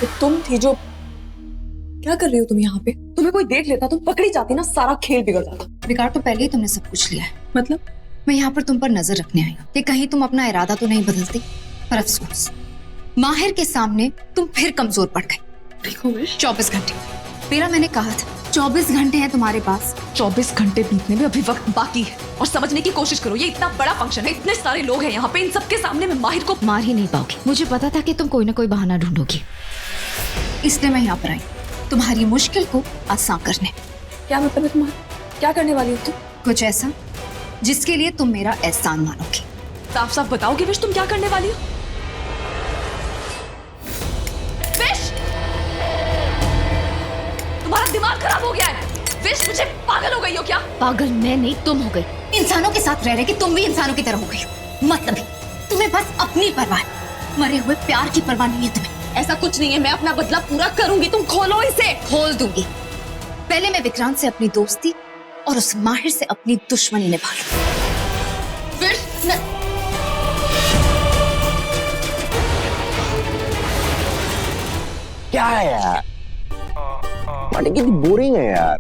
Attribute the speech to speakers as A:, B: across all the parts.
A: तो तुम थी जो, क्या कर रही हो तुम यहाँ पे? तुम्हें कोई देख लेता, तुम पकड़ी जाती ना, सारा खेल बिगड़ जाता।
B: बिगाड़ तो पहले ही तुमने सब कुछ लिया है।
A: मतलब?
B: मैं यहाँ पर तुम पर नजर रखने आई हूँ कि कहीं तुम अपना इरादा तो नहीं बदलती। पर अफसोस, माहिर के सामने तुम फिर कमजोर पड़ गई।
A: ठीक हो विश?
B: 24 घंटे मेरा, मैंने कहा था 24 घंटे हैं तुम्हारे पास।
A: 24 घंटे बीतने में अभी वक्त बाकी है, और समझने की कोशिश करो, ये इतना बड़ा फंक्शन है, इतने सारे लोग हैं यहाँ पे, इन सबके सामने मैं माहिर को
B: मार ही नहीं पाओगी। मुझे पता था कि तुम कोई ना कोई बहाना ढूंढोगी, इसलिए मैं यहाँ पर आई तुम्हारी मुश्किल को आसान करने।
A: क्या मतलब है तुम्हारा? क्या करने वाली हो तुम?
B: कुछ ऐसा जिसके लिए तुम मेरा एहसान मानोगी।
A: साफ साफ बताओगे विश, तुम क्या करने वाली हो? विश, तुम्हारा दिमाग खराब हो गया है। विश, मुझे पागल हो गई हो क्या?
B: पागल मैं नहीं, तुम हो गई। इंसानों के साथ रह रहे कि तुम भी इंसानों की तरह हो गई हो। मतलब तुम्हें बस अपनी परवाह है, मरे हुए प्यार की परवाह नहीं है तुम्हें।
A: ऐसा कुछ नहीं है, मैं अपना बदला पूरा करूंगी, तुम खोलो इसे।
B: खोल दूंगी। पहले मैं विक्रांत से अपनी दोस्ती और उस माहिर से अपनी दुश्मनी निभा लूं।
C: क्या है यार, पार्टी कितनी बोरिंग है यार।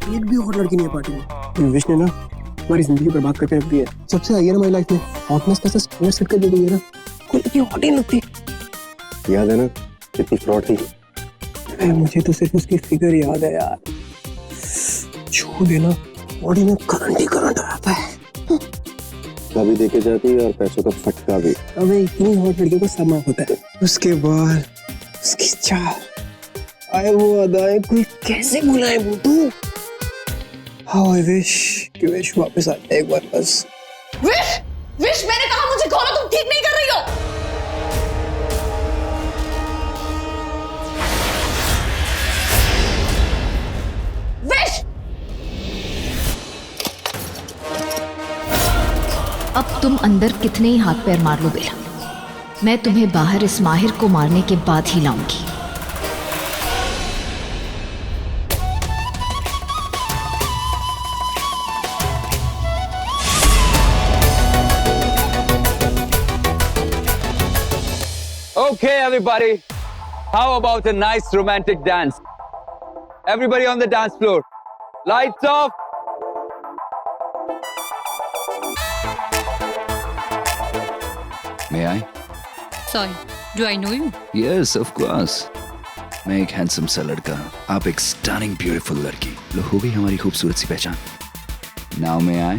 D: एक भी और लड़की नहीं है पार्टी में। विश ने ना हमारी जिंदगी बर्बाद करके रख दी है। सबसे आई है ना हमारी लाइफ में, हॉटनेस का स्टैंडर्ड सेट कर दी है ना, कोई लड़की हॉट ही नहीं लगती।
C: याद है ना कितनी फ्रॉड थी?
D: मुझे तो सिर्फ उसकी फिगर याद है यार, छू देना बॉडी में करंट ही करंट आता है।
C: कभी देखे जाती है और पैसों का फटका भी।
D: अबे इतनी हॉट लड़कियों को समा होता है, उसके बाद उसकी चाल, आए वो अदाएं, कोई कैसे बुलाए वो तू। हाउ आई विश कि विश वापस आ जाए एक बार बस।
A: विश, विश, मैंने कहा मुझे खोलो, तुम ठीक नहीं कर रही हो। विश,
B: अब तुम अंदर कितने ही हाथ पैर मार लो बेला, मैं तुम्हें बाहर इस माहिर को मारने के बाद ही लाऊंगी।
E: Okay, everybody. How about a nice romantic dance? Everybody on the dance floor. Lights off.
F: May I?
G: Sorry, do I know you?
F: Yes, of course. मैं एक हैंडसम सा लड़का, आप एक स्टनिंग ब्यूटीफुल लड़की। लो हो गई हमारी खूबसूरत सी पहचान। Now may I?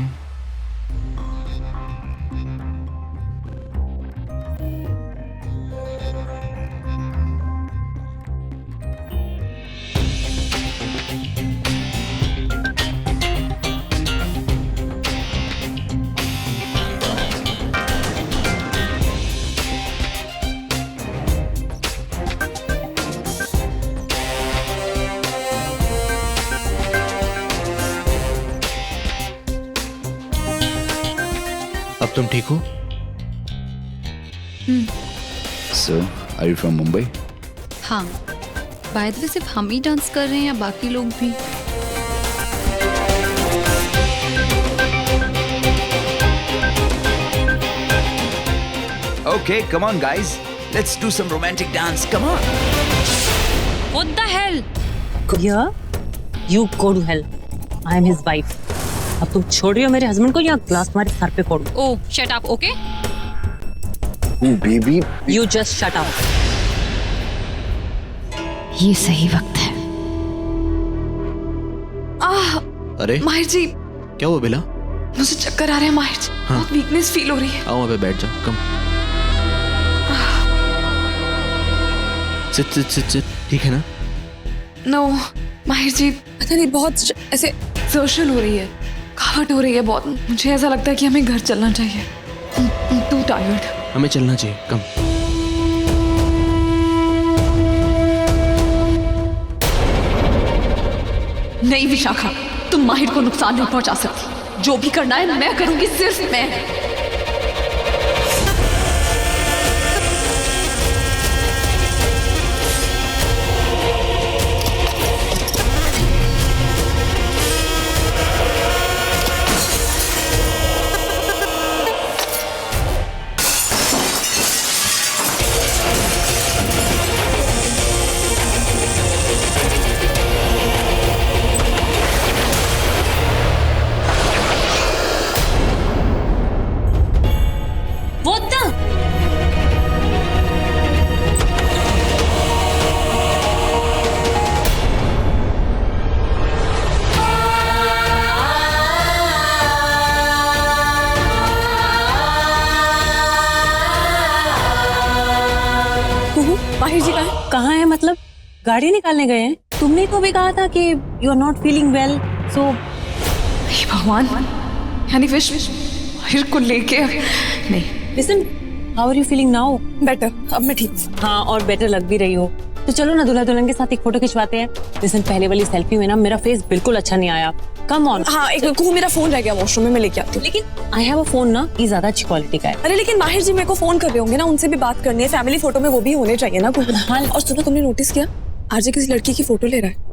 D: अब तुम ठीक हो?
F: So, are you from Mumbai?
G: हाँ, बाय द वे सिर्फ हम ही डांस कर रहे हैं या बाकी लोग भी?
F: Okay, come on guys. Let's do some romantic dance. Come on.
G: What the hell?
H: Yeah? You go to hell. I am his wife. अब तुम छोड़ रही हो मेरे हस्बैंड को या ग्लास तुम्हारे सर पे फोड़ूं?
G: Oh, shut up, okay?
C: Baby,
H: You just shut up.
B: ये सही वक्त है।
D: अरे
A: माहिर जी,
D: क्या हुआ बेला?
A: मुझे चक्कर आ रहे हैं माहिर जी। बहुत वीकनेस फील हो रही है।
D: आओ वहाँ पे बैठ जाओ, कम। सिट सिट सिट सिट, ठीक है ना?
A: नो माहिर जी, पता नहीं बहुत ऐसे एक्सर्शन हो रही है, थकावट हो रही है बहुत। मुझे ऐसा लगता है कि हमें घर चलना चाहिए। To tired.
D: हमें चलना चाहिए, कम।
A: नहीं विशाखा, तुम माहिर को नुकसान नहीं पहुंचा सकती। जो भी करना है मैं करूंगी, सिर्फ मैं। माहिर जी कहाँ
H: कहाँ है मतलब? गाड़ी निकालने गए हैं? तुमने तो भी कहा था कि you are not feeling well, so
A: हे भगवान, यानी फिश माहिर को लेके नहीं।
H: Listen, how are you feeling now?
A: Better, अब मैं ठीक हूँ।
H: हाँ, और बेटर लग भी रही हो। तो चलो ना दूल्हा दुल्हन के साथ एक फोटो खिंचवाते हैं। लिसन, पहले वाली सेल्फी में ना मेरा फेस बिल्कुल अच्छा नहीं आया। Come on.
A: हाँ, एक को मेरा फोन रह गया वॉशरूम में, मैं लेके आती हूँ।
H: लेकिन आई हैव अ फोन ना, ये ज्यादा अच्छी क्वालिटी का है।
A: अरे लेकिन माहिर जी मेरे को फोन कर रहे होंगे ना, उनसे भी बात करनी है। फैमिली फोटो में वो भी होने चाहिए ना कुछ। हाँ, और सुनो, तुमने नोटिस किया आरजे किसी लड़की की फोटो ले रहा है?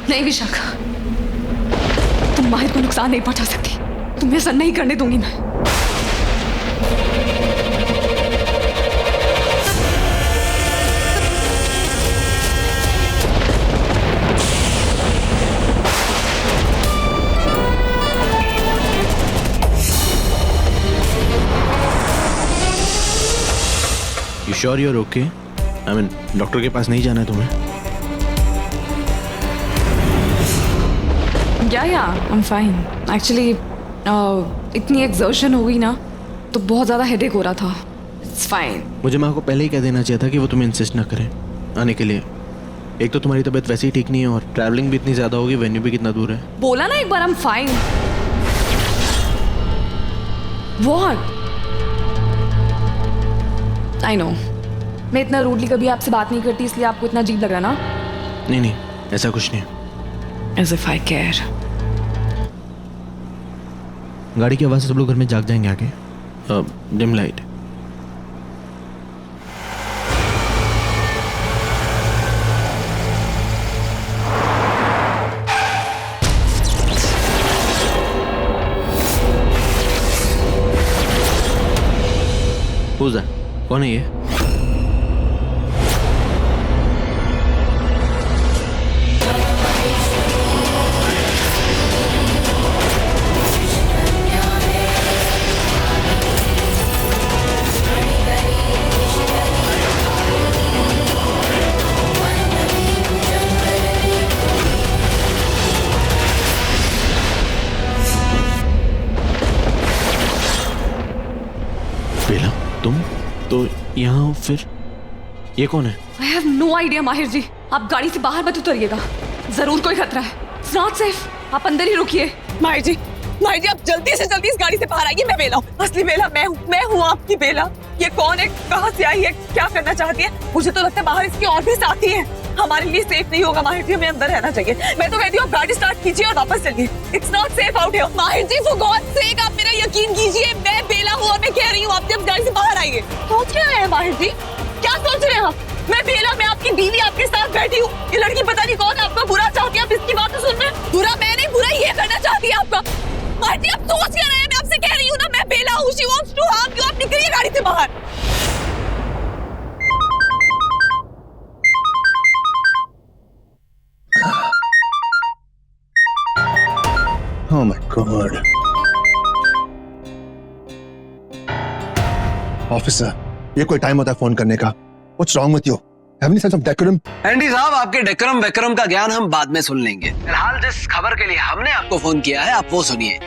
A: नहीं विशाखा, तुम माहिर को नुकसान नहीं पहुंचा सकती। तुम्हें ऐसा नहीं करने दूंगी मैं।
I: You sure you're okay? I mean, doctor के पास नहीं जाना है तुम्हें?
A: या I'm fine. Actually, इतनी एक्सर्शन हो गई ना तो बहुत ज़्यादा हेडेक हो रहा था। It's fine.
I: मुझे माँ को पहले ही कह देना चाहिए था कि वो तुम्हें इंसिस्ट ना करें आने के लिए। एक तो तुम्हारी तबीयत वैसे ही ठीक नहीं है और ट्रैवलिंग भी इतनी ज़्यादा होगी, वेन्यू भी कितना दूर है।
A: बोला ना एक बार I'm fine. What? I know. मैं इतना रूडली कभी आपसे बात नहीं करती, इसलिए आपको इतना अजीब लग रहा ना?
I: नहीं, ऐसा कुछ नहीं।
A: As if I care.
I: गाड़ी की आवाज़ से सब लोग घर में जाग जाएंगे आगे। Dim light. Who's that? कौन है ये? बेला, तुम तो यहाँ फिर ये कौन है?
A: I have no idea माहिर जी। आप गाड़ी से बाहर मत उतरिएगा, जरूर कोई खतरा है। It's not safe. आप अंदर ही रुकिए। माहिर जी आप जल्दी से जल्दी इस गाड़ी से बाहर आइए। मैं बेला हूँ, असली बेला मैं हूँ आपकी बेला। ये कौन है, कहाँ से आई है, क्या करना चाहती है? मुझे तो लगता है बाहर इसकी और भी साथी है। हमारे लिए सेफ नहीं होगा माहिर जी, हमें अंदर रहना चाहिए। मैं तो कहती हूँ आप गाड़ी स्टार्ट कीजिए और वापस चलिए। It's not safe out here. माहिर जी for God's sake, आप मेरा यकीन कीजिए, मैं बेला हूँ और मैं कह रही हूँ आप जब गाड़ी से बाहर आइए। सोच क्या रहे हैं माहिर जी, क्या सोच रहे हैं आप? मैं बेला, मैं आपकी बीवी, आपके साथ बैठी हूँ। ये लड़की पता नहीं कौन है, आपका बुरा चाहती है। आप इसकी बातें सुन रहे हैं? बुरा मैं नहीं, बुरा ये करना चाहती है आपका। माहिर जी आप सोच क्या रहे हैं? मैं आपसे कह रही हूँ ना, मैं बेला हूँ। She wants to harm you. आप निकलिए गाड़ी से बाहर।
C: Oh my God. Officer, ये कोई टाइम होता है फोन करने का? What's wrong with you? Have any sense of decorum?
J: Andy साहब, आपके डेकोरम वेकोरम का ज्ञान हम बाद में सुन लेंगे। फिलहाल जिस खबर के लिए हमने आपको फोन किया है, आप वो सुनिए।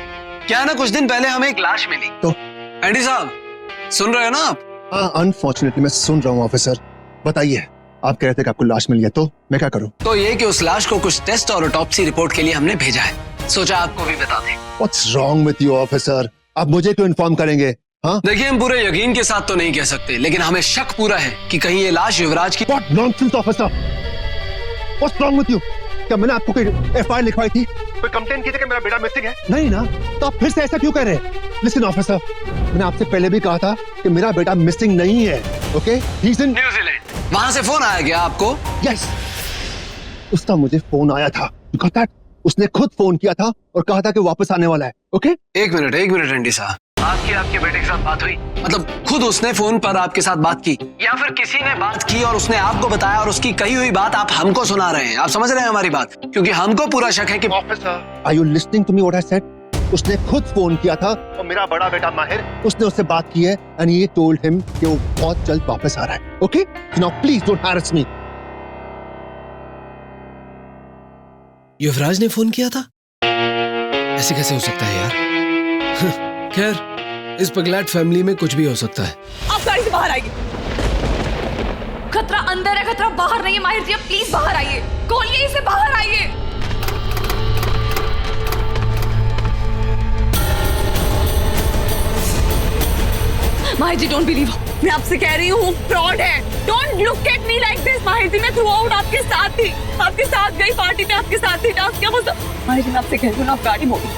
J: क्या ना, कुछ दिन पहले हमें एक लाश मिली।
C: तो
J: एंडी साहब, सुन रहे हो ना आप?
C: हाँ, अनफॉर्चुनेटली मैं सुन रहा हूँ ऑफिसर। बताइए, आप कह रहे थे कि आपको लाश मिली है, तो मैं क्या करूँ?
J: तो ये कि उस लाश को कुछ टेस्ट और ऑटोप्सी रिपोर्ट के लिए हमने भेजा है। सोचा आपको भी बता दें।
C: What's wrong with you, officer? आप मुझे क्यों इन्फॉर्म करेंगे? हाँ?
J: देखिए, हम पूरे यकीन के साथ तो नहीं कह सकते, लेकिन हमें शक पूरा है कि कहीं ये लाश युवराज की।
C: What nonsense, officer? What's wrong with you? क्या मैंने आपको कोई एफआईआर लिखवाई थी? कोई कंप्लेंट की थी कि मेरा बेटा मिसिंग है? नहीं ना, तो आप फिर से ऐसा क्यों कर रहे हैं? लिसन ऑफिसर, मैंने आपसे पहले भी कहा था कि मेरा बेटा मिसिंग नहीं है। Okay, he is in
J: New Zealand. वहां से फोन आया क्या आपको?
C: यस, उसका मुझे फोन आया था। You got that? उसने खुद फोन किया था और कहा था कि वापस आने वाला है। ओके?
J: एक मिनट एंडी साहब, आपकी आपके बेटे के साथ बात हुई? मतलब खुद उसने फोन पर आपके साथ बात की या फिर किसी ने बात की और उसने आपको बताया और उसकी कही हुई बात आप हमको सुना रहे हैं? आप समझ रहे हैं हमारी बात? क्योंकि हमको पूरा शक है कि
C: Are you listening to me what I said? उसने खुद फोन किया था और मेरा बड़ा बेटा माहिर उसने उससे बात की है and he told him कि वो बहुत जल्द वापस आ रहा है. Okay? Now please don't harass me.
D: युवराज ने फोन किया था? ऐसे कैसे हो सकता है यार? खैर, इस पगलैट फैमिली में कुछ भी हो सकता है.
A: आप गाड़ी से बाहर आइए. खतरा अंदर है, खतरा बाहर नहीं है. माहिर जी, आप प्लीज बाहर आइए. खोलिए इसे, बाहर आइए. माहिर जी, डोंट बिलीव. मैं आपसे कह रही हूँ फ्रॉड है. Don't look at me like this. माहिर जी, मैं थ्रू आउट आपके साथ थी, आपके साथ गई पार्टी में, आपके साथ थी. डांस क्या मतलब? माहिर जी, मैं आपसे कह रही हूँ ना, आप गाड़ी मोड़ी.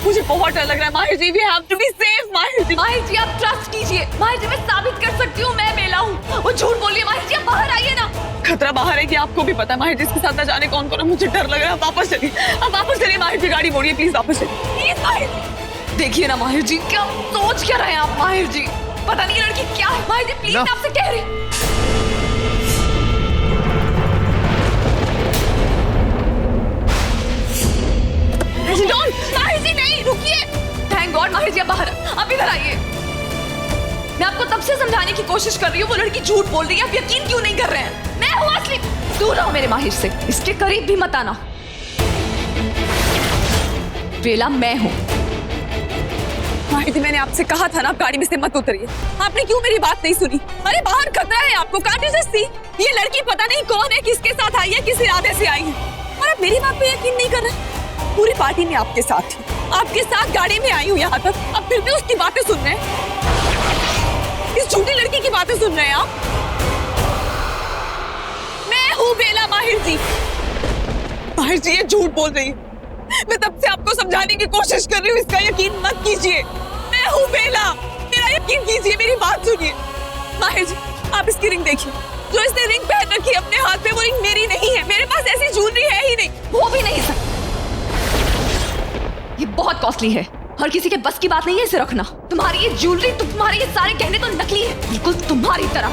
A: मुझे बहुत डर लग रहा है Mahir ji. We have to be safe Mahir ji. माहिर जी, आप ट्रस्ट कीजिए. माहिर जी, मैं साबित कर सकती हूँ मैं बेला हूँ. वो झूठ बोल रही है. माहिर जी, आप बाहर आइए ना. खतरा बाहर है कि आपको भी पता है. माहिर जी, इसके साथ न जाने कौन कौन है. मुझे डर लग रहा है. वापस चलिए, अब वापस चलिए. माहिर जी, गाड़ी मोड़िए प्लीज. वापस चलिए प्लीज. माहिर देखिए ना माहिर जी, क्या सोच क्या रहे हैं आप? माहिर जी, पता नहीं ये लड़की क्या है. माहिर जी प्लीज, मैं आपसे कह रही हूँ. माहिर जी नहीं, रुकिए. Thank God. माहिर जी, आप बाहर, आप इधर आइए. मैं आपको तब से समझाने की कोशिश कर रही हूँ. वो लड़की झूठ बोल रही है. आप यकीन क्यों नहीं कर रहे हैं? मैं हूँ असली. दूर रहो मेरे माहिर से. इसके करीब भी मत आना. बेला मैं हूँ. माहिर जी, मैंने आपसे कहा था ना, आप गाड़ी में से मत उतरिए. आपने क्यों मेरी बात नहीं सुनी? अरे बाहर खतरा है आपको. Can't you just see? ये लड़की पता नहीं कौन है, किसके साथ आई है, किस इरादे से आई है, और आप मेरी बात पे यकीन नहीं कर रहे. पूरी पार्टी में आपके साथ थी, आपके साथ गाड़ी में आई हूँ यहाँ तक. अब फिर भी उसकी बातें सुन रहे हैं. इस झूठी लड़की की बातें सुन रहे हैं आप. मैं हूँ बेला. माहिर जी, माहिर जी, ये झूठ बोल रही है. मैं तब से आपको समझाने की कोशिश कर रही हूँ. इसका यकीन मत कीजिए. मैं हूँ बेला. मेरा यकीन कीजिए, मेरी बात सुनिए. माहिर जी, आप इसकी रिंग देखिए. जो इसने रिंग पहन रखी है अपने हाथ में, वो रिंग मेरी नहीं है. मेरे पास ऐसी ज्वेलरी है ही नहीं. वो भी नहीं सर. ये बहुत कॉस्टली है. हर किसी के बस की बात नहीं है इसे रखना. तुम्हारी ये ज्वेलरी, तुम्हारे ये सारे गहने तो नकली है, बिल्कुल तुम्हारी तरह.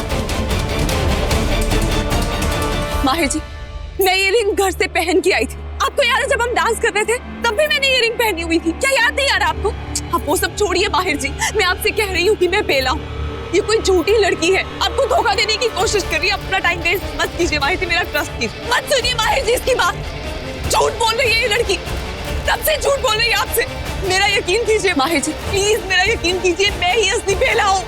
A: माहिर जी, मैं ये रिंग घर से पहन के आई थी. आपको याद है जब हम डांस कर रहे थे, तब भी मैंने ये रिंग पहनी हुई थी. क्या याद नहीं आ रहा आपको? आप वो सब छोड़िए माहिर जी. मैं आपसे कह रही हूँ कि मैं बेला हूँ. ये कोई झूठी लड़की है, आपको धोखा देने की कोशिश कर रही है. अपना टाइम वेस्ट मत कीजिए माहिर जी. मेरा ट्रस्ट कीजिए. मत सुनिए माहिर जी इसकी बात. झूठ बोल रही है ये लड़की. तब से झूठ बोल रही है आपसे. मेरा यकीन कीजिए माहिर जी, प्लीज मेरा यकीन कीजिए. मैं ही असली बेला हूँ.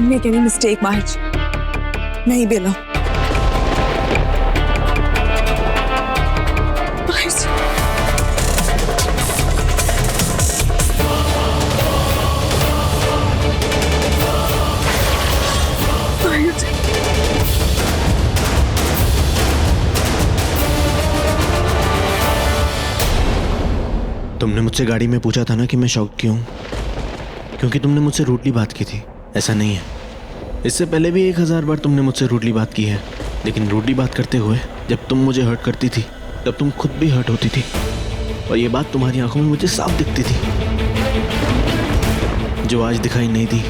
A: मेक एनी मिस्टेक माहिर जी, मैं ही बेला हूँ. माहिर जी, माहिर जी.
I: तुमने मुझसे गाड़ी में पूछा था ना कि मैं शॉक क्यों? क्योंकि तुमने मुझसे रूडली बात की थी. ऐसा नहीं है, इससे पहले भी 1000 बार तुमने मुझसे रूडली बात की है. लेकिन रूडली बात करते हुए जब तुम मुझे हर्ट करती थी, तब तुम खुद भी हर्ट होती थी. और ये बात तुम्हारी आंखों में मुझे साफ दिखती थी, जो आज दिखाई नहीं दी.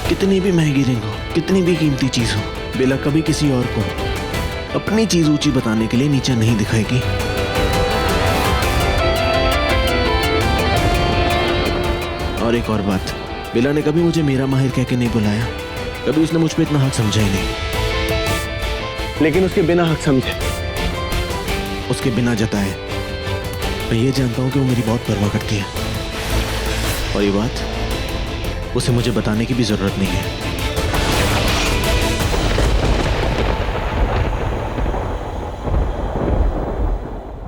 I: कितनी भी महंगी रिंग हो, कितनी भी कीमती चीज हो, बेला कभी किसी और को अपनी चीज ऊंची बताने के लिए नीचा नहीं दिखाएगी. और एक और बात, बेला ने कभी मुझे मेरा माहिर कह के नहीं बुलाया. कभी उसने मुझ पे इतना हक समझा ही नहीं.
D: लेकिन उसके बिना हक समझे,
I: उसके बिना जताए, मैं ये जानता हूँ कि वो मेरी बहुत परवाह करती है. और ये बात उसे मुझे बताने की भी जरूरत नहीं है.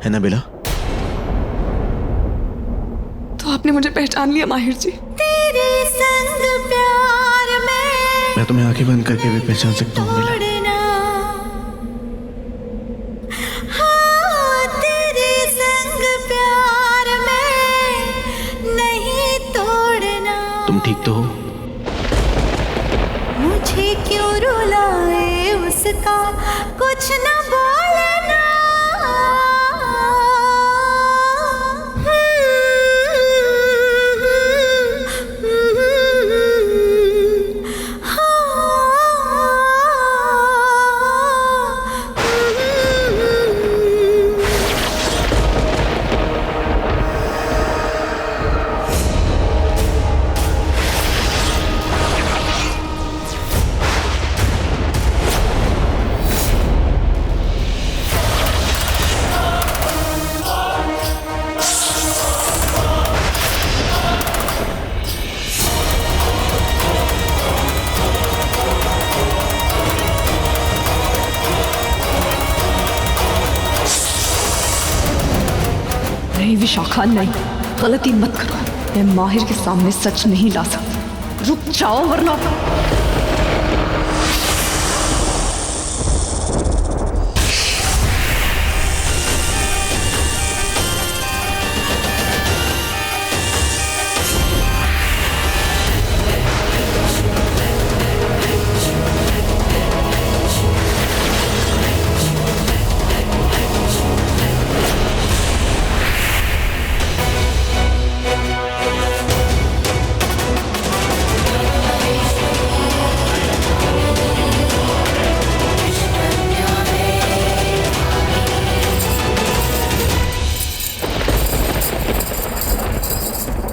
I: है ना बेला?
A: तो आपने मुझे पहचान लिया माहिर जी.
B: तेरे संग प्यार में
I: मैं तुम्हें आंखें बंद करके भी पहचान सकता हूँ बेला.
B: हाँ, तेरे संग प्यार में नहीं तोड़ना.
I: तुम ठीक तो हो?
B: मुझे क्यों रुलाए उसका कुछ न बोलना.
A: नहीं विशाखा, नहीं, गलती मत करो। मैं माहिर के सामने सच नहीं ला सकती। रुक जाओ वरना।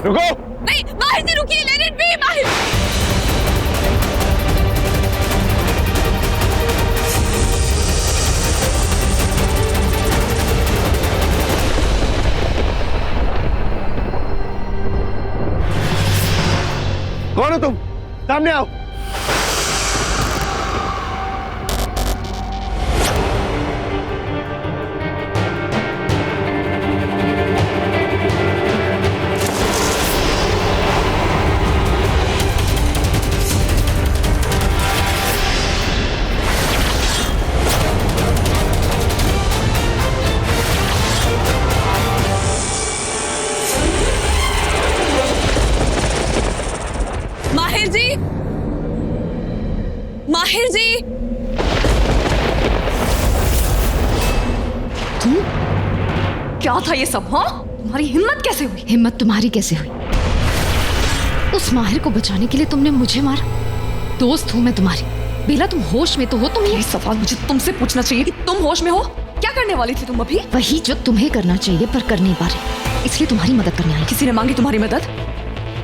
E: रुको।
A: नहीं माहिर जी रुकिए, लेट इट बी माहिर।
C: कौन हो तुम? सामने आओ।
A: माहिर जी, माहिर जी, तुम क्या था ये सब? हाँ, तुम्हारी हिम्मत कैसे हुई?
B: हिम्मत तुम्हारी कैसे हुई? उस माहिर को बचाने के लिए तुमने मुझे मारा। दोस्त हूँ मैं तुम्हारी। बेला तुम होश में तो हो? तुम
A: ये सवाल मुझे तुमसे पूछना चाहिए कि तुम होश में हो? क्या करने वाली थी तुम अभी?
B: वही जो तुम्हें करना चाहिए पर कर नहीं पा रहे, इसलिए तुम्हारी मदद करने आई।
A: किसी ने मांगी तुम्हारी मदद?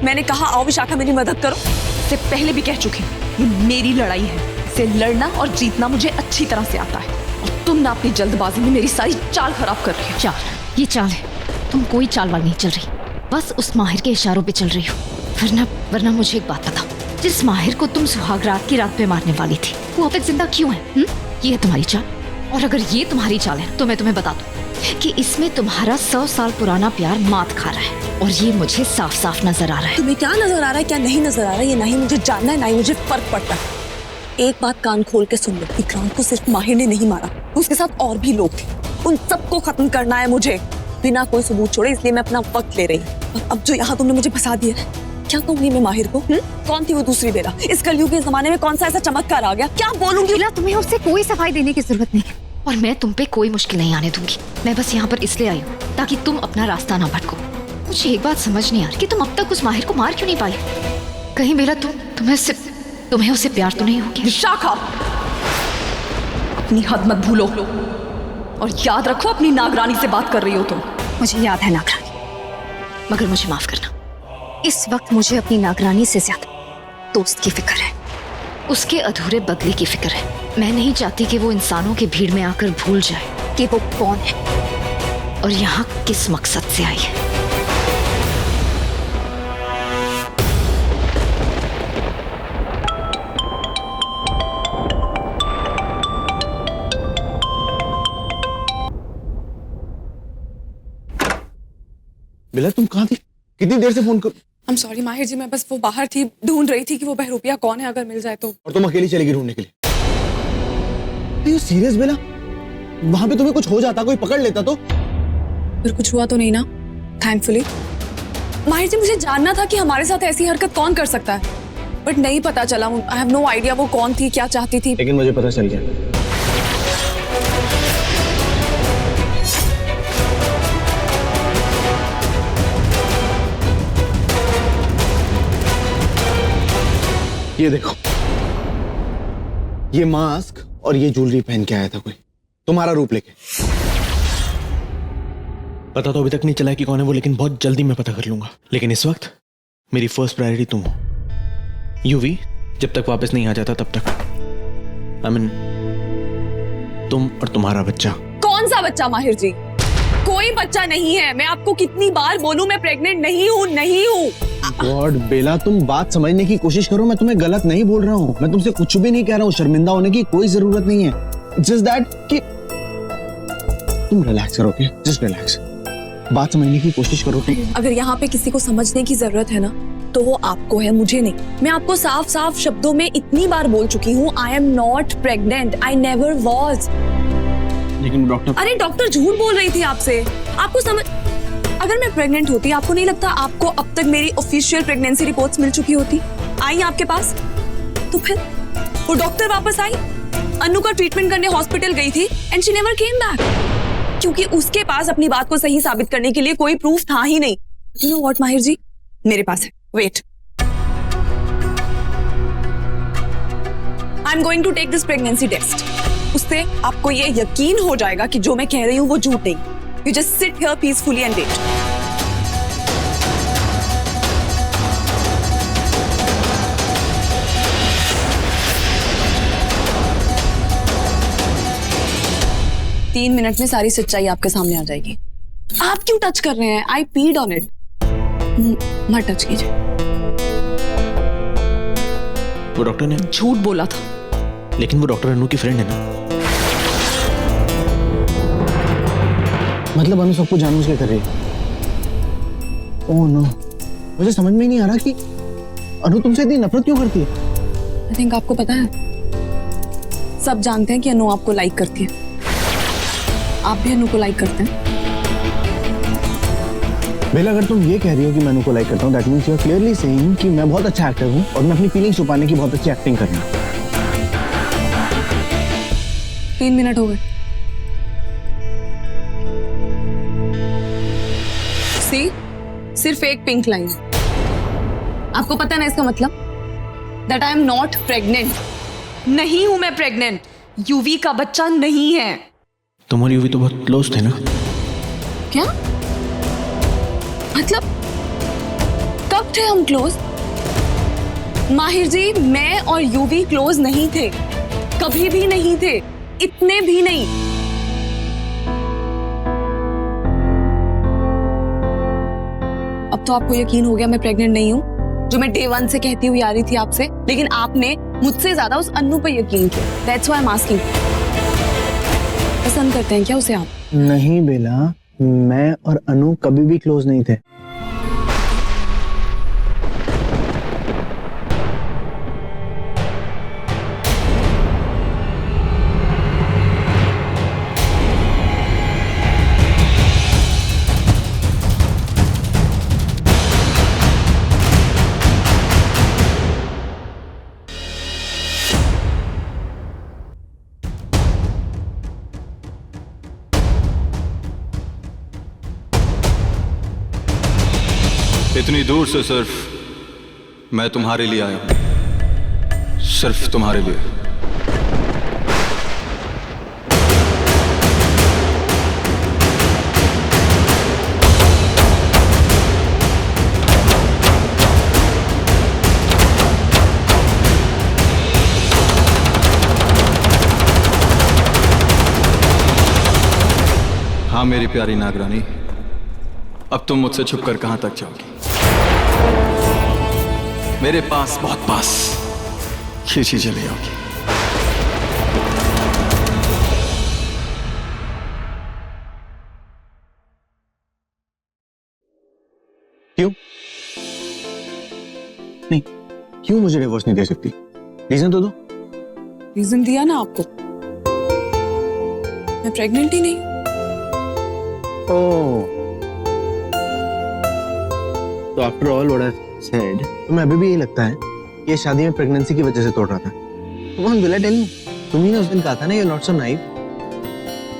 A: मैंने कहा आओ विशाखा मेरी मदद करो। इससे पहले भी कह चुकी हूँ, ये मेरी लड़ाई है। इसे लड़ना और जीतना मुझे अच्छी तरह से आता है। और तुम ना अपनी जल्दबाजी में मेरी सारी चाल खराब कर रही हो।
B: चाल? ये चाल है? तुम कोई चाल वाल नहीं चल रही, बस उस माहिर के इशारों पे चल रही हो। वरना मुझे एक बात बताओ, जिस माहिर को तुम सुहागरात की रात पे मारने वाली थी, वो अब तक जिंदा क्यों है? ये है तुम्हारी चाल? और अगर ये तुम्हारी चाल है तो मैं तुम्हें बता दूं कि इसमें तुम्हारा 100 साल पुराना प्यार मात खा रहा है, और ये मुझे साफ साफ नजर आ रहा है।
A: तुम्हें क्या नजर आ रहा है, क्या नहीं नजर आ रहा है, ये ना ही मुझे जानना है ना ही मुझे फर्क पड़ता है। एक बात कान खोल के सुन लो, विक्रांत को सिर्फ माहिर ने नहीं मारा, उसके साथ और भी लोग थे। उन सबको खत्म करना है मुझे, बिना कोई सबूत छोड़े, इसलिए मैं अपना वक्त ले रही हूँ। अब जो यहाँ तुमने मुझे फंसा दिया है, क्या कहूंगी मैं माहिर को? कौन थी वो दूसरी बेला? इस कलयुग के जमाने में कौन सा ऐसा चमत्कार आ गया? क्या बोलूंगी?
B: बेला, तुम्हें उससे कोई सफाई देने की जरूरत नहीं है, और मैं तुम पे कोई मुश्किल नहीं आने दूंगी। मैं बस यहाँ पर इसलिए आई हूँ ताकि तुम अपना रास्ता ना भटको। मुझे एक बात समझ नहीं आ रही कि तुम अब तक उस माहिर को मार क्यों नहीं पाई? कहीं बेला तुम्हें उससे प्यार तो नहीं हो गया?
A: विशाखा, अपनी हद मत भूलो, और याद रखो अपनी नागरानी से बात कर रही हो तुम।
B: मुझे याद है नागरानी, मगर मुझे माफ करना, इस वक्त मुझे अपनी नागरानी से ज्यादा दोस्त की फिक्र है, उसके अधूरे बदले की फिक्र है। मैं नहीं चाहती कि वो इंसानों की भीड़ में आकर भूल जाए कि वो कौन है और यहाँ किस मकसद से आई है।
I: बेला, तुम कहाँ थी? कितनी देर से फोन कर?
A: I'm sorry माहिर जी, मैं बस वो बाहर थी, ढूंढ रही थी कि वो बहरूपिया कौन है, अगर मिल जाए तो।
I: और तुम अकेली चली गई ढूंढने के लिए? यू सीरियस बेला? वहां पे तुम्हें कुछ हो जाता, कोई पकड़ लेता तो?
A: फिर कुछ हुआ तो नहीं ना, थैंकफुली। माहिर जी, मुझे जानना था कि हमारे साथ ऐसी हरकत कौन कर सकता है, बट नहीं पता चला। आई हैव नो आइडिया वो कौन थी, क्या चाहती थी।
I: लेकिन मुझे पता चल गया। ये देखो, ये मास्क और ये ज्वेलरी पहन के आया था कोई, तुम्हारा रूप लेके। पता तो अभी तक नहीं चला कि कौन है वो, लेकिन बहुत जल्दी मैं पता कर लूंगा। लेकिन इस वक्त मेरी फर्स्ट प्रायोरिटी तुम हो। यूवी जब तक वापस नहीं आ जाता तब तक, आई मीन तुम और तुम्हारा बच्चा।
A: कौन सा बच्चा माहिर जी? कोई बच्चा नहीं है। मैं आपको कितनी बार बोलूं, मैं प्रेग्नेंट नहीं हूँ, नहीं हूँ।
I: गॉड बेला, तुम बात समझने की कोशिश करो। मैं तुम्हें गलत नहीं बोल रहा हूँ, मैं तुमसे कुछ भी नहीं कह रहा हूँ। शर्मिंदा होने की कोई जरूरत नहीं है। जस्ट दैट कि तुम रिलैक्स करो, ओके? Just relax.
D: बात समझने की कोशिश करो तुम।
A: अगर यहाँ पे किसी को समझने की जरूरत है ना तो वो आपको है, मुझे नहीं। मैं आपको साफ साफ शब्दों में इतनी बार बोल चुकी हूँ, I am not pregnant, I never was.
D: लेकिन डॉक्टर,
A: अरे डॉक्टर झूठ बोल रही थी आपसे, आपको समझ। अगर मैं प्रेग्नेंट होती, आपको नहीं लगता आपको अब तक मेरी ऑफिशियल प्रेगनेंसी रिपोर्ट्स मिल चुकी होती? आई आपके पास? तो फिर वो डॉक्टर वापस आई, अनु का ट्रीटमेंट करने हॉस्पिटल गई थी and she never came back, क्योंकि उसके पास अपनी बात को सही साबित करने के लिए कोई प्रूफ था ही नहीं। यू नो व्हाट माहिर जी, मेरे पास है, wait. I am going to take this pregnancy test. उससे आपको ये यकीन हो जाएगा कि जो मैं कह रही हूँ वो झूठ नहीं। You just sit here peacefully and wait. तीन मिनट में सारी सच्चाई आपके सामने आ जाएगी। आप क्यों टच कर रहे हैं? आई पीड ऑन इट। मत टच कीजिए।
I: वो डॉक्टर ने
A: झूठ बोला था।
I: लेकिन वो डॉक्टर अनु की फ्रेंड है ना।
D: मतलब अनु सब कुछ जानबूझ के कर रही है? ओह नो, मुझे समझ में ही नहीं आ रहा कि अनु तुमसे इतनी नफरत क्यों करती है।
A: आई थिंक आपको पता है, सब जानते हैं कि अनु आपको लाइक करती है। आप भी अनु को लाइक करते हैं?
D: बेला, अगर तुम ये कह रही हो कि मैं अनु को लाइक करता हूँ, that means you are clearly saying कि मैं बहुत अच्छा एक्टर हूँ और मैं अपनी फीलिंग्स छुपाने की बहुत अच्छी एक्टिंग कर रही हूँ।
A: 3 मिनट हो गए। सी, सिर्फ एक पिंक लाइन। आपको पता ना इसका मतलब? That I am not pregnant. नहीं हूं मैं प्रेग्नेंट। यूवी का बच्चा नहीं है।
I: तुम और यूवी तो बहुत क्लोज थे ना।
A: क्या मतलब? कब थे हम क्लोज? माहिर जी, मैं और यूवी क्लोज नहीं थे, कभी भी नहीं थे, इतने भी नहीं। अब तो आपको यकीन हो गया मैं प्रेग्नेंट नहीं हूं, जो मैं डे 1 से कहती हुई आ रही थी आपसे। लेकिन आपने मुझसे ज्यादा उस अन्नू पर यकीन किया। That's why I am asking. पसंद करते हैं क्या उसे आप?
D: नहीं बेला, मैं और अनु कभी भी क्लोज नहीं थे।
K: इतनी दूर से सिर्फ मैं तुम्हारे लिए आया हूं, सिर्फ तुम्हारे लिए। हाँ मेरी प्यारी नागरानी, अब तुम मुझसे छुपकर कहां तक जाओगी? मेरे पास, बहुत पास खींची चली आओगी।
D: क्यों नहीं? क्यों मुझे डिवोर्स नहीं दे सकती? रीजन तो दो।
A: रीजन दिया ना आपको, मैं प्रेग्नेंट ही नहीं।
D: ओह, तो after all what I said, तुम्हें अभी भी यही लगता है कि ये शादी में प्रेगनेंसी की वजह से तोड़ रहा था? कौन विल टेल मी? तुम ही ने उस दिन कहा था ना, you are not so naive.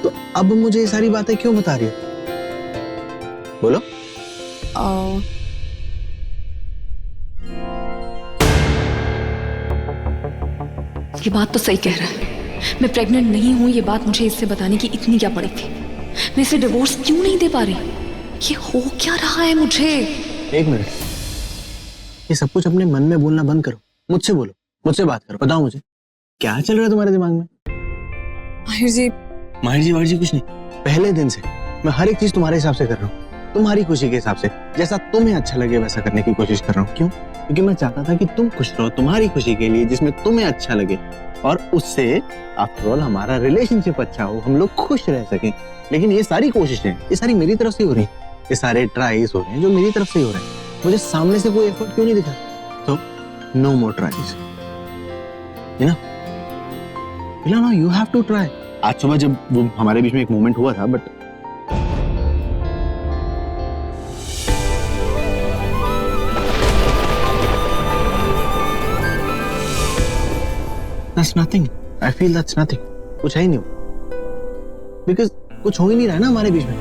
D: तो अब मुझे ये सारी बातें क्यों बता रही हो? बोलो।
A: ये बात तो सही कह रहा है, मैं प्रेग्नेंट नहीं हूं। ये बात मुझे इससे बताने की इतनी क्या पड़ी थी? मैं इसे डिवोर्स क्यों नहीं दे पा रही? ये हो क्या रहा है मुझे?
D: एक मिनट, ये सब कुछ अपने मन में बोलना बंद करो, मुझसे बोलो, मुझसे बात करो। बताओ मुझे क्या चल रहा है तुम्हारे दिमाग में?
A: माहिर जी
D: कुछ नहीं। पहले दिन से मैं हर एक चीज तुम्हारे हिसाब से कर रहा हूँ, तुम्हारी खुशी के हिसाब से, जैसा तुम्हें अच्छा लगे वैसा करने की कोशिश कर रहा हूँ। क्यों? क्योंकि मैं चाहता था कि तुम खुश रहो, तुम्हारी खुशी के लिए, जिसमें तुम्हें अच्छा लगे, और उससे आफ्टर ऑल हमारा रिलेशनशिप अच्छा हो, हम लोग खुश रह सकें। लेकिन ये सारी कोशिशें, ये सारी मेरी तरफ से हो रही हैं।
I: ये सारे ट्राइज हो रहे हैं जो मेरी तरफ से ही हो रहे हैं, मुझे सामने से कोई एफर्ट क्यों नहीं दिखा? तो no more tries, you know, you have to try. आज सुबह जब वो हमारे बीच में एक मोमेंट हुआ था, but that's nothing. I feel that's nothing. कुछ है ही नहीं, because कुछ हो ही नहीं रहा है ना हमारे बीच में,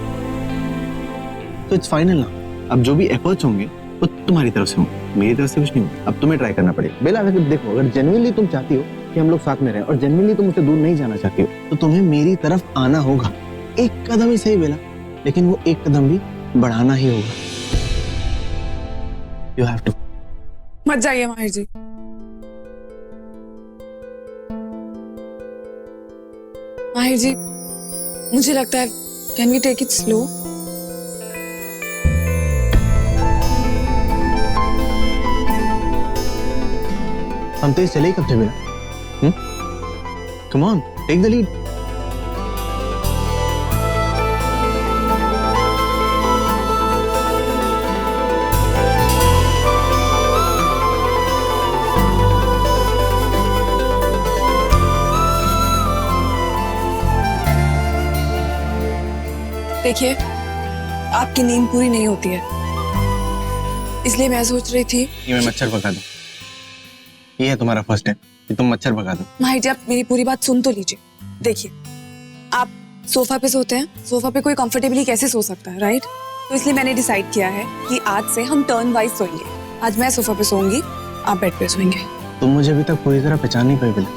I: तो it's final ना। अब जो भी एफर्ट्स होंगे वो तुम्हारी तरफ से होंगे, मेरी तरफ से कुछ नहीं होगा। अब तुम्हें ट्राई करना पड़ेगा बेला। अगर देखो, अगर जेन्युइनली तुम चाहती हो कि हम लोग साथ में रहें और जेन्युइनली तुम मुझसे दूर नहीं जाना चाहती हो, तो तुम्हें मेरी तरफ आना होगा। एक कदम ही सही बेला, लेकिन वो एक कदम भी बढ़ाना ही होगा। You have to.
A: मत जाइए माहिर जी। माहिर जी, मुझे लगता है can we take it slow?
I: हम तेज चले ही कब थे बेला? Come on, take the lead.
A: देखिए, आपकी नींद पूरी नहीं होती है, इसलिए मैं सोच रही थी
I: ये मैं मच्छर भगा दूं। ये है तुम्हारा फर्स्ट टाइम कि तुम मच्छर भगा दो।
A: माहिर जी, आप मेरी पूरी बात सुन तो लीजिए। देखिए, आप सोफा पे सोते हैं, सोफा पे कोई कंफर्टेबली कैसे सो सकता है, राइट? तो इसलिए मैंने डिसाइड किया है कि आज से हम टर्न वाइज सोएंगे। आज मैं सोफा पे सोऊंगी, आप बेड पे सोएंगे।
I: तुम मुझे अभी तक पूरी तरह पहचान नहीं पाई बेला।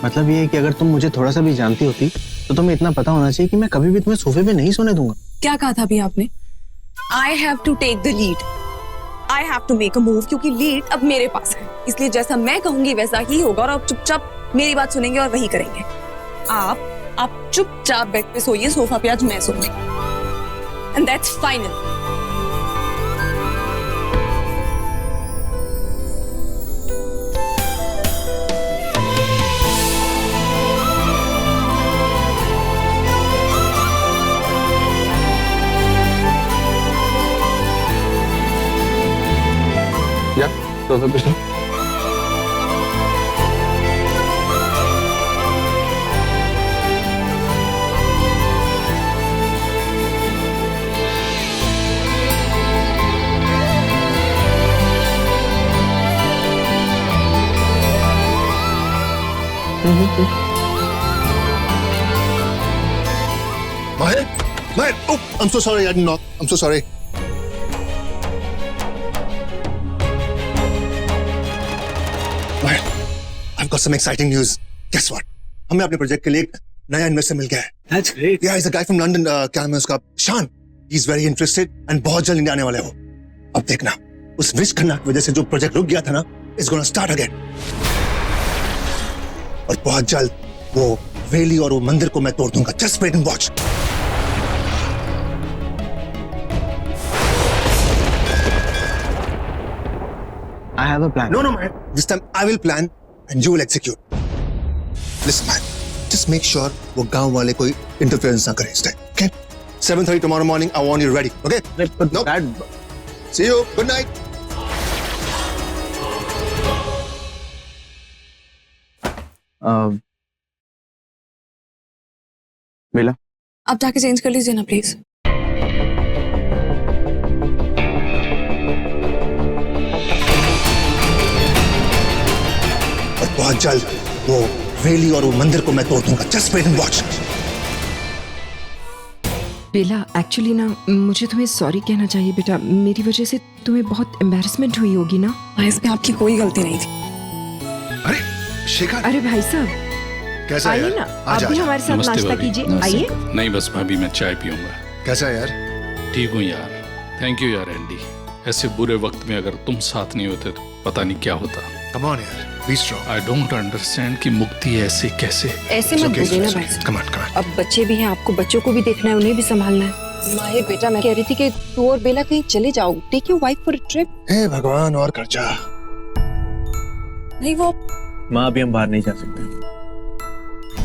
I: मतलब ये है कि अगर तुम मुझे थोड़ा सा भी जानती होती तो तुम्हें इतना पता होना चाहिए कि मैं कभी भी तुम्हें सोफे पे नहीं सोने दूंगा।
A: क्या कहा था अभी आपने? I have to take the lead, I have to make a move, क्योंकि लीड अब मेरे पास है। इसलिए जैसा मैं कहूंगी वैसा ही होगा और आप चुपचाप मेरी बात सुनेंगे और वही करेंगे। आप चुपचाप बेड पे सोइए, सोफा पे आज मैं सोऊंगी, एंड दैट्स फाइनल।
I: या सोफे पे सो।
C: Mahir, Mahir, oh, I'm so sorry, I didn't knock. I'm so sorry. Mahir, I've got some exciting news. Guess what? हमें अपने प्रोजेक्ट के लिए एक नया इन्वेस्टर मिल गया है.
J: That's great.
C: Yeah, he's a guy from London. क्या नाम है उसका? शान. He's very interested and बहुत जल्द इंडिया आने वाले हो. अब देखना, उस विश खन्ना की वजह से जो प्रोजेक्ट रुक गया था ना, it's gonna start again. और बहुत जल्द वो वेली और वो मंदिर को मैं तोड़ दूंगा. Just wait and watch.
I: I have a plan.
C: No, man. This time I will plan and you will execute. Listen, man. Just make sure वो गांव वाले कोई interference ना करें इस time. Okay? 7:30 tomorrow morning. I want you ready. Okay?
I: But
C: Nope.
I: Dad,
C: See you. Good night.
I: बेला,
A: आप जाके change कर लीजिए ना प्लीज।
C: और बहुत जल्द वो वेली और वो मंदिर को मैं तोड़ दूंगा. Just wait and watch.
L: Bela, actually ना मुझे तुम्हें सॉरी कहना चाहिए बेटा। मेरी वजह से तुम्हें बहुत एम्बैरेसमेंट हुई होगी ना।
A: इसमें आपकी कोई गलती नहीं थी।
C: अरे शेखर,
L: अरे भाई साहब,
C: कैसा है
L: आइए
C: यार?
L: ना, आप
C: आजा,
L: भी
C: आजा.
L: हमारे साथ
K: नमस्ते
L: नाश्ता
K: भाभी।
L: कीजिए। आइए।
K: नहीं बस भाभी, मैं चाय पीऊंगा।
C: कैसा है यार?
K: ठीक हूँ यार, थैंक यू यार एंडी। ऐसे बुरे वक्त में अगर तुम साथ नहीं होते तो पता नहीं क्या होता।
C: Come on यार, be strong.
K: I don't understand कि मुक्ति ऐसे कैसे।
L: ऐसे मत बोलिए ना भाई।
C: Come on, come on.
L: अब बच्चे भी हैं, आपको बच्चों को भी देखना है, उन्हें भी संभालना है। माहिर बेटा, मैं कह रही थी कि तू और बेला कहीं चले जाओ। Take your wife for a trip.
C: हे भगवान, और खर्चा.
A: नहीं वो
I: माँ अभी हम बाहर नहीं जा सकते।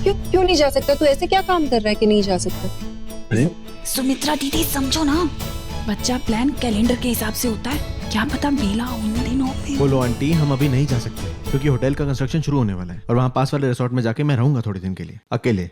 L: क्यों नहीं जा सकता? तू ऐसे क्या काम कर रहा है कि नहीं जा सकता?
D: अरे
A: सुमित्रा दीदी समझो ना, बच्चा प्लान कैलेंडर के हिसाब से होता है, क्या पता बेला उन दिनों पे।
I: बोलो आंटी, हम अभी नहीं जा सकते क्योंकि होटल का कंस्ट्रक्शन शुरू होने वाला है और वहाँ पास वाले रिसोर्ट में जाके मैं रहूंगा थोड़े दिन के लिए अकेले।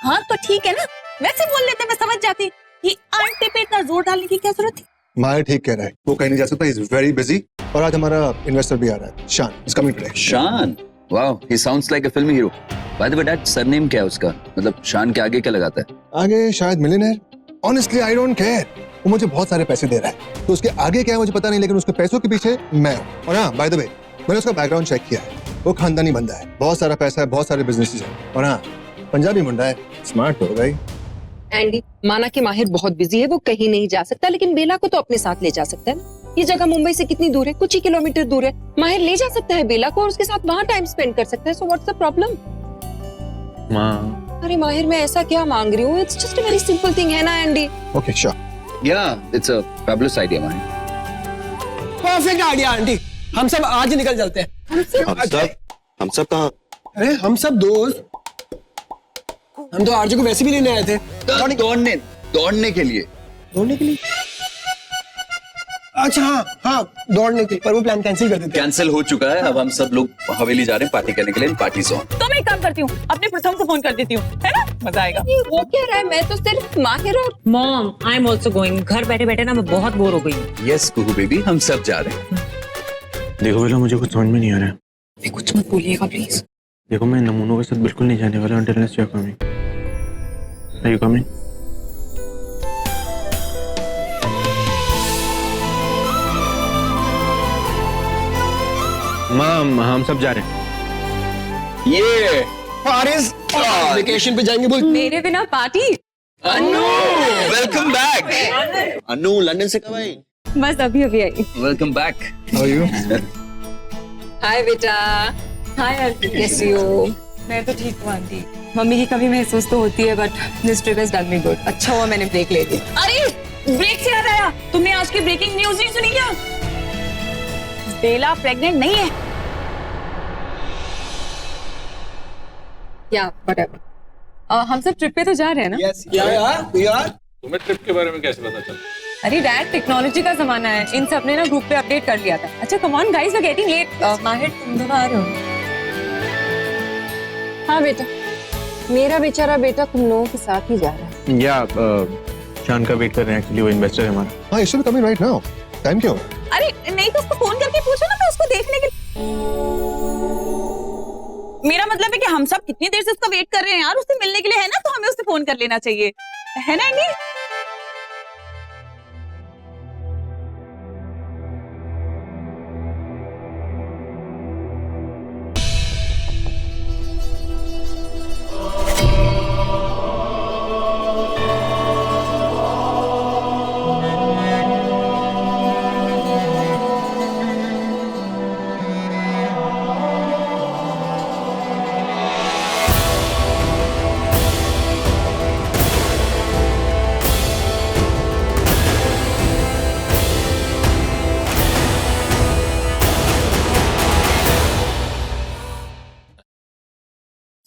A: हाँ तो ठीक है ना, वैसे बोल लेते मैं समझ जाती कि आंटी पे इतना जोर डालने की क्या जरूरत थी।
C: माहिर ठीक कह रहा है, वो कहीं नहीं जा सकता, इज वेरी बिजी। और आज हमारा इन्वेस्टर भी आ रहा है, Shaan, is coming today.
F: Shaan, wow, he sounds like a फिल्मी hero. By the way dad, surname क्या है उसका? मतलब शान के आगे क्या लगाता है?
C: आगे शायद millionaire. Honestly I don't care, वो मुझे बहुत सारे पैसे दे रहा है, तो उसके आगे क्या है मुझे पता नहीं, लेकिन उसके पैसों के पीछे मैं हूँ। और हाँ, बाय द वे, मैंने उसका बैकग्राउंड चेक किया है, वो खानदानी बंदा है, बहुत सारा पैसा है, बहुत सारे बिजनेसेस हैं। और हाँ, पंजाबी मुंडा है, स्मार्ट हो गई।
L: एंडी, माना कि माहिर बहुत बिजी है, वो कहीं नहीं जा सकता, लेकिन बेला को तो अपने साथ ले जा सकता है ना। ये जगह मुंबई से कितनी दूर है? कुछ ही किलोमीटर दूर है। माहिर ले जा सकता है बेला को और उसके साथ वहाँ टाइम स्पेंड कर सकता है। So what's the problem?
I: माँ,
L: अरे माहिर, मैं ऐसा क्या मांग रही हूँ? It's just a very simple thing, है ना Andy?
C: Okay sure.
F: Yeah, it's a fabulous idea, man.
D: Perfect idea aunty, हम सब आज ही निकल चलते हैं।
C: हम सब कहाँ?
D: अरे हम सब दोस्त, हम तो आरजे को वैसे भी लेने आए थे।
F: दौड़ने के लिए।
D: दौड़ने के लिए? अच्छा हाँ, दौड़ने के लिए, पर वो प्लान कैंसिल कर देते।
F: कैंसिल हो चुका है, अब हम सब लोग हवेली जा रहे हैं पार्टी करने के लिए। Party on.
A: तो मैं एक काम करती हूँ, अपने प्रथम को फोन कर देती हूँ, है ना, मजा आएगा।
L: वो कह रहा है, मैं तो सिर्फ माहिर और
H: mom, I am also going. घर बैठे बैठे ना मैं बहुत बोर हो गई हूँ।
F: यस कुहू बेबी, हम सब जा रहे हैं।
I: देखो बेला, मुझे कुछ समझ में नहीं आ रहा है।
L: कुछ मत बोलिएगा प्लीज।
I: देखो, मैं नमूनों के साथ बिल्कुल नहीं जाने वाला until unless you are coming. Are you coming? माम, हम सब जा रहे हैं।
F: ये
D: फारिस वेकेशन पे जाएंगे बोल।
A: मेरे बिना party?
F: Anu, welcome back. Anu London से कब आई?
A: बस अभी अभी आई।
F: Welcome back.
C: How are you?
L: Hi बेटा।
A: हाय आंटी,
L: कैसी हो?
A: मैं तो ठीक हूँ आंटी। मम्मी की कभी महसूस तो होती है, but this trip has done me good. अच्छा हुआ मैंने ब्रेक ले लिया। अरे ब्रेक से याद आया, तुमने आज की ब्रेकिंग न्यूज नहीं सुनी क्या? बेला प्रेग्नेंट नहीं है।
L: या व्हाटएवर।
A: हम सब ट्रिप पे तो जा रहे हैं ना?
D: यस यार।
K: तुम्हें ट्रिप के बारे में कैसे पता चला?
A: अरे डैड, टेक्नोलॉजी का जमाना है, इन सब ने ना ग्रुप पे अपडेट कर लिया था। अच्छा come on guys, we are getting late. Mahir, तुम दोनों आ रहे हो?
L: हाँ बेटा, मेरा बेचारा बेटा तुम लोगों के साथ ही जा रहा है।
I: या शान का वेट कर रहे हैं, एक्चुअली वो इन्वेस्टर है हमारा।
C: हाँ, it should be coming right now. Time क्या हो?
A: अरे नहीं तो उसको फोन करके पूछो ना, मैं उसको देखने के। मेरा मतलब है कि हम सब कितनी देर से उसका वेट कर रहे हैं यार, उससे मिलने के लिए, है ना, तो हमें उससे फोन कर लेना चाहिए, है ना एंडी?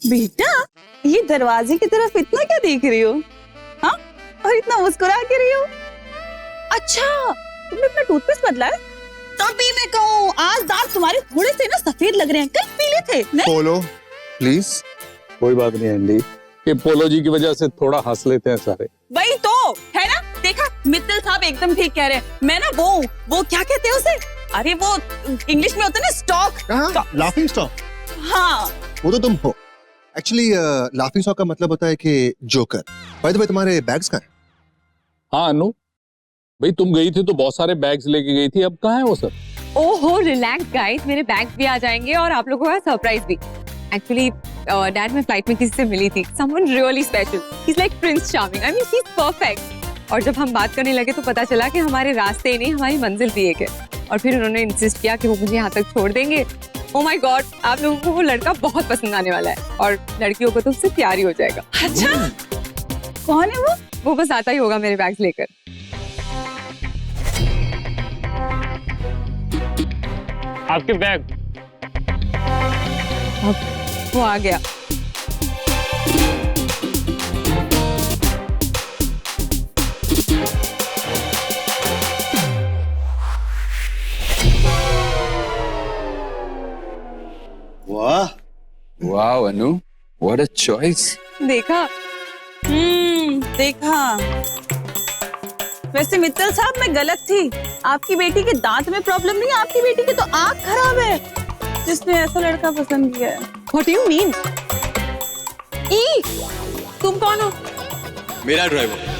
A: बेटा, ये दरवाजे की तरफ इतना क्या देख रही हो? हाँ, और इतना मुस्कुरा के रही हो? अच्छा, तुमने अपना टूथपेस्ट बदला है? तभी मैं कहूँ, आज दांत तुम्हारे थोड़े से ना सफेद लग रहे हैं, कल पीले थे। नहीं?
C: पोलो प्लीज।
K: कोई बात नहीं एंडी, ये पोलो जी की वजह से थोड़ा हंस लेते हैं सारे।
A: वही तो है ना, देखा मित्तल साहब एकदम ठीक कह रहे हैं। मैं ना वो क्या कहते हैं उसे? अरे वो इंग्लिश में होता है ना, स्टॉक।
C: Laughing stock?
A: हाँ,
C: वो तो तुम हो। एक्चुअली लाफिंग स्टॉक का मतलब होता है कि जोकर। बाय द वे, तुम्हारे बैग्स कहाँ हैं?
K: हाँ अनु भाई, तुम गई थी तो बहुत सारे बैग्स लेके गई थी, अब कहाँ है वो सब?
A: ओहो रिलैक्स गाइस, मेरे बैग भी आ जाएंगे और आप लोगों का सरप्राइज भी। एक्चुअली डैड, मैं फ्लाइट में किसी से मिली थी, someone really special. He is like Prince charming, I mean he is perfect. और जब हम बात करने लगे तो पता चला कि हमारे रास्ते ही नहीं, हमारी मंजिल भी एक है। और फिर उन्होंने इंसिस्ट किया कि वो मुझे यहाँ तक छोड़ देंगे। ओह माय गॉड, आप लोगों को वो लड़का बहुत पसंद आने वाला है और लड़कियों को तो उससे प्यार ही हो जाएगा। अच्छा, कौन है वो? वो बस आता ही होगा मेरे बैग्स लेकर।
K: आपके बैग।
A: अब वो आ गया।
E: Wow Anu, what a choice.
A: देखा? देखा। वैसे मित्तल साहब मैं गलत थी। आपकी बेटी के दांत में प्रॉब्लम नहीं, आपकी बेटी की तो आंख खराब है, जिसने ऐसा लड़का पसंद किया है। What do you mean? तुम कौन हो?
K: मेरा ड्राइवर।